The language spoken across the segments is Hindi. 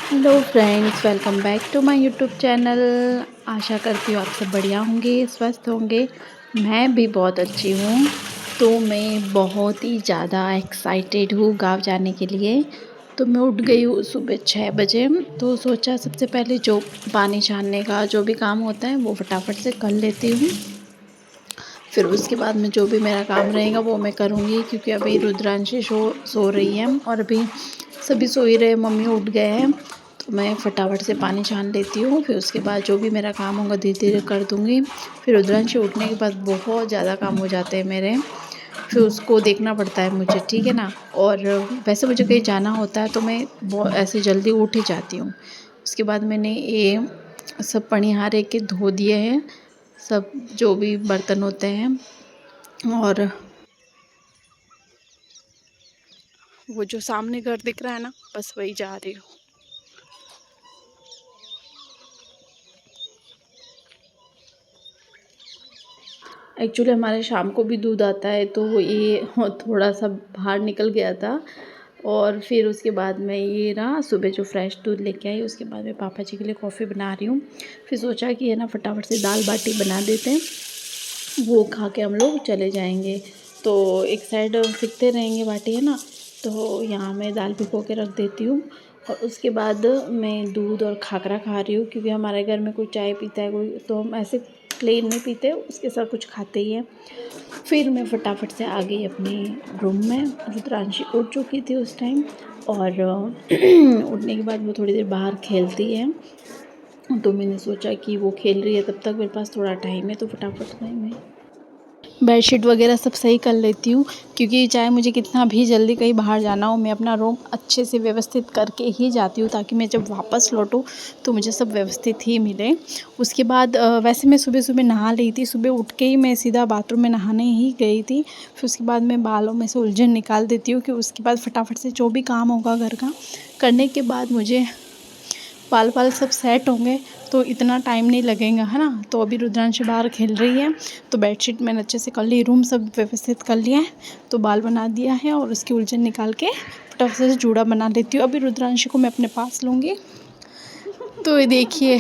Hello friends, welcome back to my YouTube channel. आशा करती हूँ आप सब बढ़िया होंगे, स्वस्थ होंगे। मैं भी बहुत अच्छी हूँ। तो मैं बहुत ही ज़्यादा एक्साइटेड हूँ गाँव जाने के लिए। तो मैं उठ गई हूँ सुबह 6 बजे। तो सोचा सबसे पहले जो पानी छानने का जो भी काम होता है वो फटाफट से कर लेती हूँ। फिर उसके बाद में जो भी मेरा काम रहेगा वो मैं करूँगी, क्योंकि अभी रुद्रांशी सो रही है और अभी सभी सो ही रहे, मम्मी उठ गए हैं। तो मैं फटाफट से पानी छान लेती हूँ। फिर उसके बाद जो भी मेरा काम होगा धीरे धीरे कर दूँगी। फिर रुद्रांशी उठने के बाद बहुत ज़्यादा काम हो जाते हैं मेरे। फिर उसको देखना पड़ता है मुझे, ठीक है ना। और वैसे मुझे कहीं जाना होता है तो मैं बहुत ऐसे जल्दी उठ ही जाती हूँ। उसके बाद मैंने ये सब पनिहारे के धो दिए हैं, सब जो भी बर्तन होते हैं। और वो जो सामने घर दिख रहा है ना, बस वही जा रही हूँ। एक्चुअली हमारे शाम को भी दूध आता है, तो ये थोड़ा सा बाहर निकल गया था। और फिर उसके बाद मैं ये ना सुबह जो फ्रेश दूध लेके आई, उसके बाद मैं पापा जी के लिए कॉफ़ी बना रही हूँ। फिर सोचा कि है ना फटाफट से दाल बाटी बना देते हैं, वो खा के हम लोग चले जाएंगे। तो एक साइड सिकते रहेंगे बाटी, है ना। तो यहाँ मैं दाल भिगो के रख देती हूँ। और उसके बाद मैं दूध और खाकरा खा रही हूँ, क्योंकि हमारे घर में कोई चाय पीता है कोई, तो हम ऐसे प्लेन नहीं पीते, उसके साथ कुछ खाते ही हैं। फिर मैं फटाफट से आ गई अपने रूम में। रुद्रांशी उठ चुकी थी उस टाइम। और उठने के बाद वो थोड़ी देर बाहर खेलती है। तो मैंने सोचा कि वो खेल रही है तब तक मेरे पास थोड़ा टाइम है, तो फटाफट मैं बेडशीट वगैरह सब सही कर लेती हूँ। क्योंकि चाहे मुझे कितना भी जल्दी कहीं बाहर जाना हो, मैं अपना रूम अच्छे से व्यवस्थित करके ही जाती हूँ, ताकि मैं जब वापस लौटूँ तो मुझे सब व्यवस्थित ही मिले। उसके बाद वैसे मैं सुबह सुबह नहा ली थी, सुबह उठ के ही मैं सीधा बाथरूम में नहाने ही गई थी। फिर उसके बाद मैं बालों में से उलझन निकाल देती हूँ, कि उसके बाद फटाफट से जो भी काम होगा घर का करने के बाद मुझे बाल बाल सब सेट होंगे, तो इतना टाइम नहीं लगेगा, है ना। तो अभी रुद्रांशी बाहर खेल रही है। तो बेडशीट मैंने अच्छे से कर ली, रूम सब व्यवस्थित कर लिया है। तो बाल बना दिया है और उसकी उलझन निकाल के फटाफट से जूड़ा बना लेती हूँ। अभी रुद्रांशी को मैं अपने पास लूँगी। तो ये देखिए,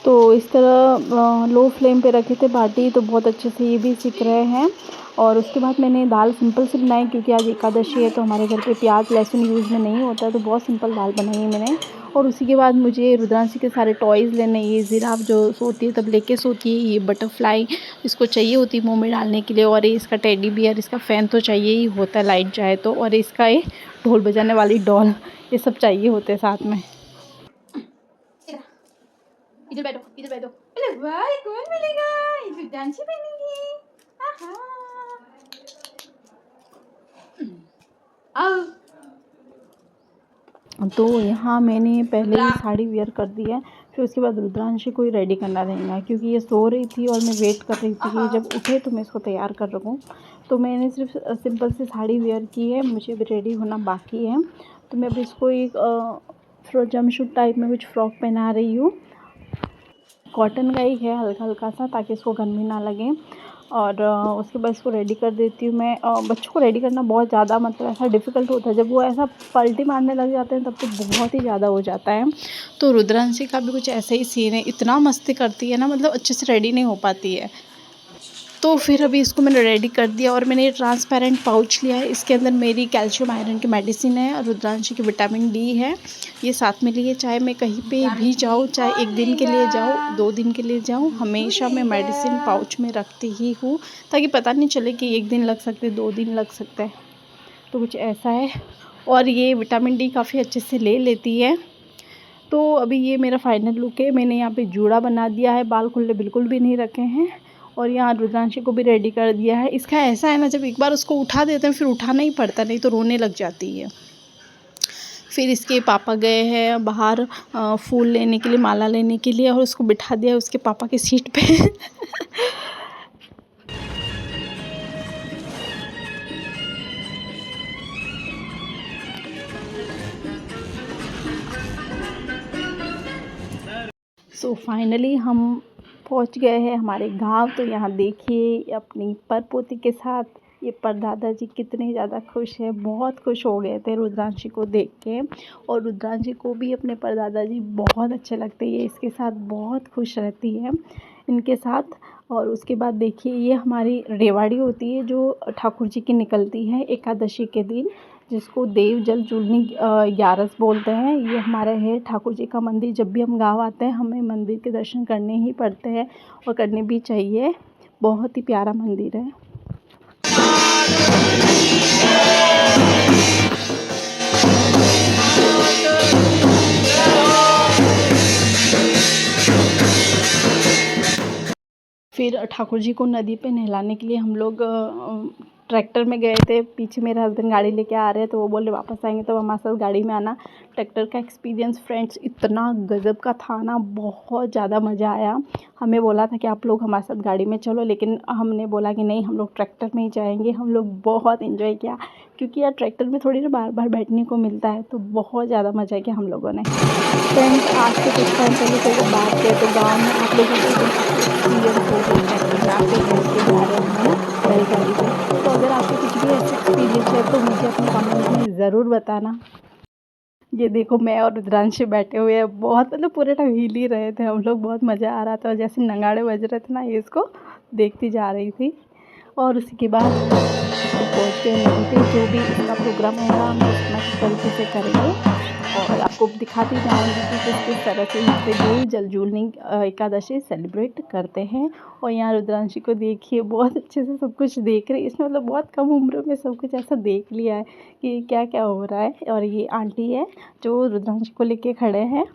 तो इस तरह लो फ्लेम पे रखे थे बाटी, तो बहुत अच्छे से ये भी सिक रहे हैं। और उसके बाद मैंने दाल सिंपल सी बनाई, क्योंकि आज एकादशी है, तो हमारे घर पे प्याज लहसुन यूज़ में नहीं होता है, तो बहुत सिंपल दाल बनाई है मैंने। और उसी के बाद मुझे रुद्रांशी के सारे टॉयज़ लेने, ये जिराफ जो सोती है तब लेके सोती है, ये बटरफ्लाई इसको चाहिए होती है मुँह में डालने के लिए, और ये इसका टेडी बियर, इसका फ़ैन तो चाहिए ही होता है लाइट जाए तो, और इसका ये ढोल बजाने वाली डॉल, ये सब चाहिए होते हैं साथ में। इधर बैठो, इधर बैठो। अरे वाह, ये कौन मिलेगा? ये तो डांसी बनेगी। आहा। आओ। तो यहाँ मैंने पहले ही साड़ी वेयर कर दी है। फिर उसके बाद रुद्रांशी को ही रेडी करना रहेगा, क्योंकि ये सो रही थी और मैं वेट कर रही थी कि जब उठे तो मैं इसको तैयार कर रखूँ। तो मैंने सिर्फ सिंपल सी साड़ी वेयर की है, मुझे भी रेडी होना बाकी है। तो मैं अभी इसको एक जमशूट टाइप में कुछ फ्रॉक पहना रही हूँ। कॉटन का ही है, हल्का हल्का सा, ताकि इसको गर्मी ना लगे। और उसके बाद इसको रेडी कर देती हूँ मैं। बच्चों को रेडी करना बहुत ज़्यादा मतलब ऐसा डिफ़िकल्ट होता है, जब वो ऐसा पलटी मारने लग जाते हैं तब तो बहुत ही ज़्यादा हो जाता है। तो रुद्रांशी का भी कुछ ऐसा ही सीन है, इतना मस्ती करती है ना, मतलब अच्छे से रेडी नहीं हो पाती है। तो फिर अभी इसको मैंने रेडी कर दिया। और मैंने ये ट्रांसपेरेंट पाउच लिया है, इसके अंदर मेरी कैल्शियम आयरन की मेडिसिन है और रुद्रांशी की विटामिन डी है, ये साथ में लिए। चाहे मैं कहीं पे भी जाऊँ, चाहे 1 दिन के लिए जाऊँ, 2 दिन के लिए जाऊँ, हमेशा मैं मेडिसिन पाउच में रखती ही हूँ, ताकि पता नहीं चले कि 1 दिन लग सकते हैं, 2 दिन लग सकता है। तो कुछ ऐसा है। और ये विटामिन डी काफ़ी अच्छे से ले लेती है। तो अभी ये मेरा फाइनल लुक है। मैंने यहाँ पे जूड़ा बना दिया है, बाल खुले बिल्कुल भी नहीं रखे हैं। और यहाँ रुद्रांशी को भी रेडी कर दिया है। इसका ऐसा है ना, जब एक बार उसको उठा देते हैं फिर उठाना ही पड़ता, नहीं तो रोने लग जाती है। फिर इसके पापा गए हैं बाहर फूल लेने के लिए, माला लेने के लिए, और उसको बिठा दिया उसके पापा की सीट पे। सो फाइनली हम पहुंच गए हैं हमारे गांव। तो यहाँ देखिए अपनी परपोती के साथ ये परदादा जी कितने ज़्यादा खुश हैं, बहुत खुश हो गए थे रुद्रांशी को देख के। और रुद्रांशी को भी अपने परदादा जी बहुत अच्छे लगते हैं, ये इसके साथ बहुत खुश रहती है इनके साथ। और उसके बाद देखिए ये हमारी रेवाड़ी होती है जो ठाकुर जी की निकलती है एकादशी के दिन, जिसको देव जल जूलनी 11 बोलते हैं। ये हमारा है ठाकुर जी का मंदिर। जब भी हम गाँव आते हैं हमें मंदिर के दर्शन करने ही पड़ते हैं और करने भी चाहिए। बहुत ही प्यारा मंदिर है। फिर ठाकुर जी को नदी पे नहलाने के लिए हम लोग ट्रैक्टर में गए थे। पीछे मेरे हस्बैंड गाड़ी लेके आ रहे हैं, तो वो बोले वापस आएंगे तो हमारे साथ गाड़ी में आना। ट्रैक्टर का एक्सपीरियंस फ्रेंड्स इतना गज़ब का था ना, बहुत ज़्यादा मज़ा आया। हमें बोला था कि आप लोग हमारे साथ गाड़ी में चलो, लेकिन हमने बोला कि नहीं, हम लोग ट्रैक्टर में ही जाएंगे। हम लोग बहुत इन्जॉय किया, क्योंकि यार ट्रैक्टर में थोड़ी ना बार बार बैठने को मिलता है, तो बहुत ज़्यादा मज़ा किया हम लोगों ने। फ्रेंड्स आज से कुछ टाइम पहले से अगर बात करें तो गाँव में आप लोगों को एक्सपीरियंस हो गई है कि यहाँ पे घर के जा रहे हैं बैलगाड़ी से। तो अगर आपके कुछ भी ऐसे एक्सपीरियंस है तो मुझे अपने कमेंट में ज़रूर बताना। ये देखो मैं और रुद्रांशी बैठे हुए हैं, बहुत मतलब पूरे टाइम हिल ही रहे थे हम लोग, बहुत मज़ा आ रहा था। और जैसे नगाड़े बज रहे थे ना, ये इसको देखती जा रही थी। और उसी के बाद पहुँच गए नदी पे। जो भी इसका प्रोग्राम होगा हम उतना तरीके से करेंगे और आपको दिखाती जाऊँगी कि किस तरह से यहाँ पे देव जल जूलनी एकादशी सेलिब्रेट करते हैं। और यहाँ रुद्रांशी को देखिए बहुत अच्छे से सब कुछ देख रही है। इसने मतलब बहुत कम उम्र में सब कुछ ऐसा देख लिया है कि क्या क्या हो रहा है। और ये आंटी है जो रुद्रांशी को लेके खड़े हैं।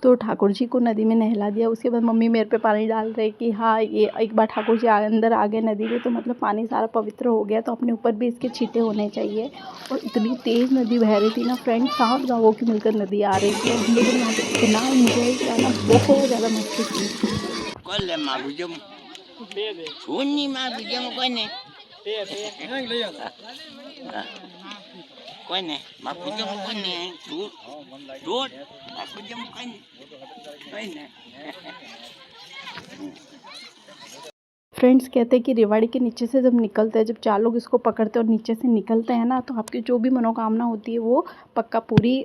तो ठाकुर जी को नदी में नहला दिया। उसके बाद मम्मी मेरे पे पानी डाल रहे कि हाँ, ये एक बार ठाकुर जी अंदर आ गए नदी में तो मतलब पानी सारा पवित्र हो गया, तो अपने ऊपर भी इसके छींटे होने चाहिए। और इतनी तेज़ नदी बह रही थी ना फ्रेंड्स, 7 गाँवों की मिलकर नदी आ रही थी। और हम लोगों ने वहाँ पे इतना इन्जॉय किया ना, बहुत ज़्यादा मस्ती की। फ्रेंड्स कहते हैं कि रेवाड़ी के नीचे से जब निकलते हैं, जब 4 लोग इसको पकड़ते हैं और नीचे से निकलते हैं ना, तो आपकी जो भी मनोकामना होती है वो पक्का पूरी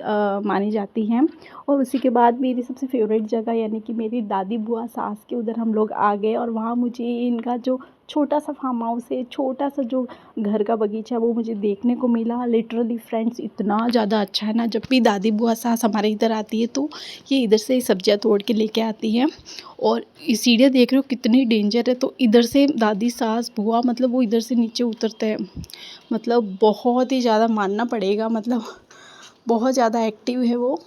मानी जाती हैं। और उसी के बाद मेरी सबसे फेवरेट जगह यानी कि मेरी दादी बुआ सास के उधर हम लोग आ गए। और वहाँ मुझे इनका जो छोटा सा फार्म हाउस है, छोटा सा जो घर का बगीचा है, वो मुझे देखने को मिला। लिटरली फ्रेंड्स इतना ज़्यादा अच्छा है ना। जब भी दादी बुआ सास हमारे इधर आती है तो ये इधर से ही सब्जियाँ तोड़ के लेके आती हैं। और ये सीढ़ियाँ देख रहे हो कितनी डेंजर है, तो इधर से दादी सास बुआ मतलब वो इधर से नीचे उतरते हैं। मतलब बहुत ही ज़्यादा मानना पड़ेगा, मतलब बहुत ज़्यादा एक्टिव है वो।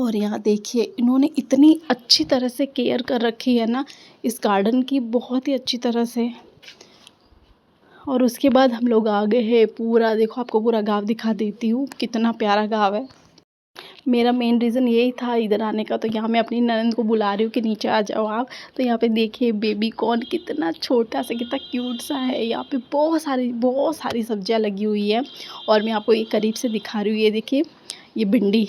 और यहाँ देखिए इन्होंने इतनी अच्छी तरह से केयर कर रखी है ना इस गार्डन की, बहुत ही अच्छी तरह से। और उसके बाद हम लोग आ गए हैं पूरा, देखो आपको पूरा गाँव दिखा देती हूँ, कितना प्यारा गाँव है। मेरा मेन रीज़न यही था इधर आने का। तो यहाँ मैं अपनी ननद को बुला रही हूँ कि नीचे आ जाओ आप। तो यहाँ पे देखिए बेबी कॉर्न कितना छोटा सा, कितना क्यूट सा है। यहाँ पे बहुत सारी सब्जियाँ लगी हुई है। और मैं आपको ये करीब से दिखा रही हूँ, ये देखिए ये भिंडी।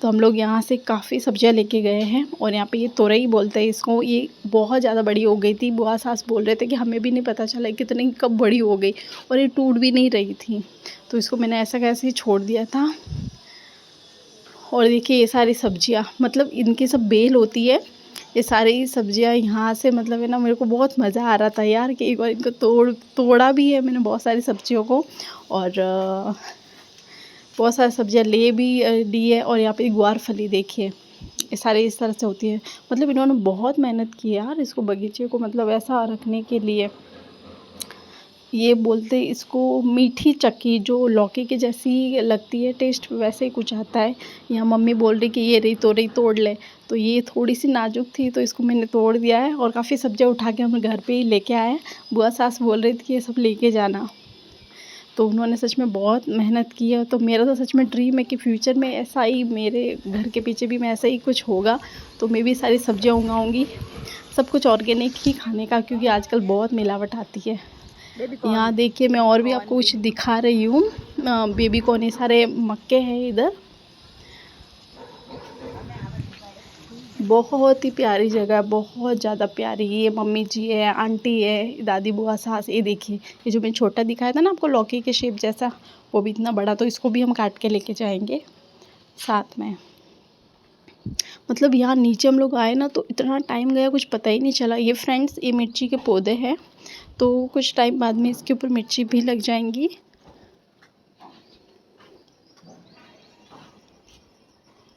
तो हम लोग यहाँ से काफ़ी सब्जियाँ लेके गए हैं। और यहाँ पे ये तोरई बोलते हैं इसको, ये बहुत ज़्यादा बड़ी हो गई थी। बुआ सास बोल रहे थे कि हमें भी नहीं पता चला कितनी कब बड़ी हो गई, और ये टूट भी नहीं रही थी, तो इसको मैंने ऐसा कैसे ही छोड़ दिया था। और देखिए ये सारी सब्जियां, मतलब इनकी सब बेल होती है। ये सारी सब्जियां यहाँ से मतलब है ना, मेरे को बहुत मज़ा आ रहा था यार कि एक बार इनको तोड़ा भी है मैंने बहुत सारी सब्जियों को। और बहुत सारी सब्जियां ले भी ली है। और यहाँ पे ग्वार फली देखिए, ये सारे इस तरह से होती है। मतलब इन्होंने बहुत मेहनत की यार इसको, बगीचे को मतलब ऐसा रखने के लिए। ये बोलते इसको मीठी चक्की, जो लौकी के जैसी लगती है, टेस्ट वैसे ही कुछ आता है। यहाँ मम्मी बोल रही कि ये रही तोड़ ले, तो ये थोड़ी सी नाजुक थी तो इसको मैंने तोड़ दिया है और काफ़ी सब्जियाँ उठा के हम घर पे ही लेके आए। बुआ सास बोल रही थी कि ये सब लेके जाना, तो उन्होंने सच में बहुत मेहनत की है। तो मेरा तो सच में ड्रीम है कि फ्यूचर में ऐसा ही मेरे घर के पीछे भी मैं ऐसा ही कुछ होगा, तो मैं भी सारी सब्जियाँ उगाऊँगी, सब कुछ ऑर्गेनिक ही खाने का, क्योंकि आजकल बहुत मिलावट आती है। यहाँ देखिए मैं और भी आपको कुछ दिखा रही हूँ। बेबी कॉर्न, ये सारे मक्के हैं इधर। बहुत ही प्यारी जगह है, बहुत ज़्यादा प्यारी। ये मम्मी जी है, आंटी है, दादी बुआ सास। ये देखिए, ये जो मैंने छोटा दिखाया था ना आपको लौकी के शेप जैसा, वो भी इतना बड़ा, तो इसको भी हम काट के लेके जाएंगे साथ में। मतलब यहाँ नीचे हम लोग आए ना तो इतना टाइम गया कुछ पता ही नहीं चला। ये फ्रेंड्स, ये मिर्ची के पौधे हैं, तो कुछ टाइम बाद में इसके ऊपर मिर्ची भी लग जाएंगी।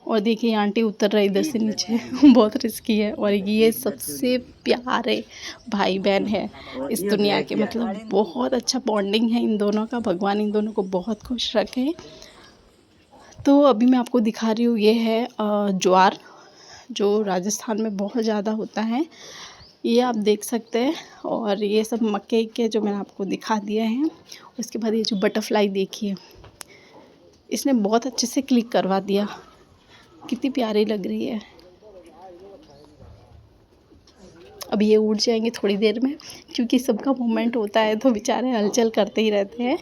और देखिए आंटी उतर रही इधर से नीचे बहुत रिस्की है। और ये सबसे प्यारे भाई बहन है इस दुनिया के, मतलब बहुत अच्छा बॉन्डिंग है इन दोनों का। भगवान इन दोनों को बहुत खुश रखे। तो अभी मैं आपको दिखा रही हूँ, ये है ज्वार, जो राजस्थान में बहुत ज़्यादा होता है, ये आप देख सकते हैं। और ये सब मक्के के जो मैंने आपको दिखा दिए हैं। उसके बाद ये जो बटरफ्लाई देखिए, इसने बहुत अच्छे से क्लिक करवा दिया, कितनी प्यारी लग रही है। अब ये उड़ जाएंगे थोड़ी देर में, क्योंकि सबका मूवमेंट होता है तो बेचारे हलचल करते ही रहते हैं।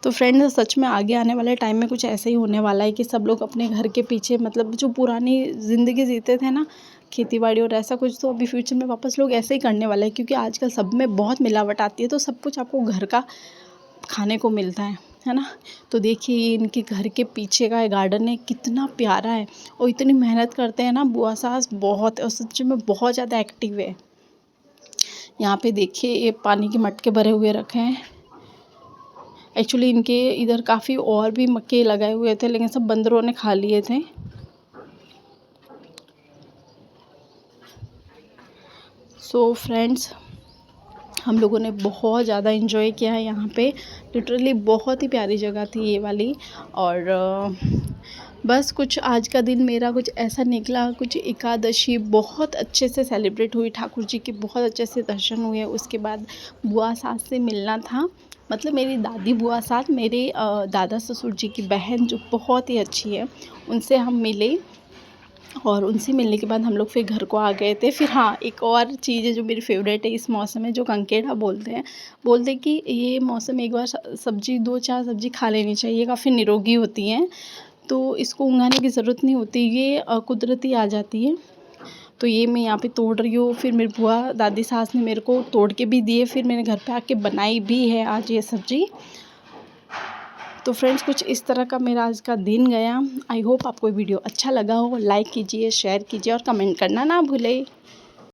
तो फ्रेंड्स, सच में आगे आने वाले टाइम में कुछ ऐसे ही होने वाला है कि सब लोग अपने घर के पीछे, मतलब जो पुरानी ज़िंदगी जीते थे ना, खेती बाड़ी और ऐसा कुछ, तो अभी फ्यूचर में वापस लोग ऐसे ही करने वाले हैं। क्योंकि आजकल सब में बहुत मिलावट आती है, तो सब कुछ आपको घर का खाने को मिलता है ना। तो देखिए ये इनके घर के पीछे का गार्डन है, कितना प्यारा है। और इतनी मेहनत करते हैं ना बुआ सास, बहुत, और सच में बहुत ज़्यादा एक्टिव है। यहाँ पे देखिए ये पानी के मटके भरे हुए रखे हैं। एक्चुअली इनके इधर काफ़ी और भी मक्के लगाए हुए थे, लेकिन सब बंदरों ने खा लिए थे। सो फ्रेंड्स, हम लोगों ने बहुत ज़्यादा इन्जॉय किया है यहाँ पे। लिटरली बहुत ही प्यारी जगह थी ये वाली। और बस कुछ आज का दिन मेरा कुछ ऐसा निकला, कुछ एकादशी बहुत अच्छे से सेलिब्रेट हुई, ठाकुर जी के बहुत अच्छे से दर्शन हुए। उसके बाद बुआ सास से मिलना था, मतलब मेरी दादी बुआ सास, मेरे दादा ससुर जी की बहन जो बहुत ही अच्छी है, उनसे हम मिले। और उनसे मिलने के बाद हम लोग फिर घर को आ गए थे। फिर हाँ, एक और चीज़ है जो मेरी फेवरेट है इस मौसम में, जो कंकेड़ा बोलते हैं कि ये मौसम एक बार सब्जी 2-4 सब्जी खा लेनी चाहिए, काफ़ी निरोगी होती हैं, तो इसको उगाने की ज़रूरत नहीं होती, ये कुदरती आ जाती है। तो ये मैं यहाँ पे तोड़ रही हूँ। फिर मेरी बुआ दादी सास ने मेरे को तोड़ के भी दिए, फिर मैंने घर पे आके बनाई भी है आज ये सब्ज़ी। तो फ्रेंड्स, कुछ इस तरह का मेरा आज का दिन गया। आई होप आपको वीडियो अच्छा लगा हो। लाइक कीजिए, शेयर कीजिए और कमेंट करना ना भूलें।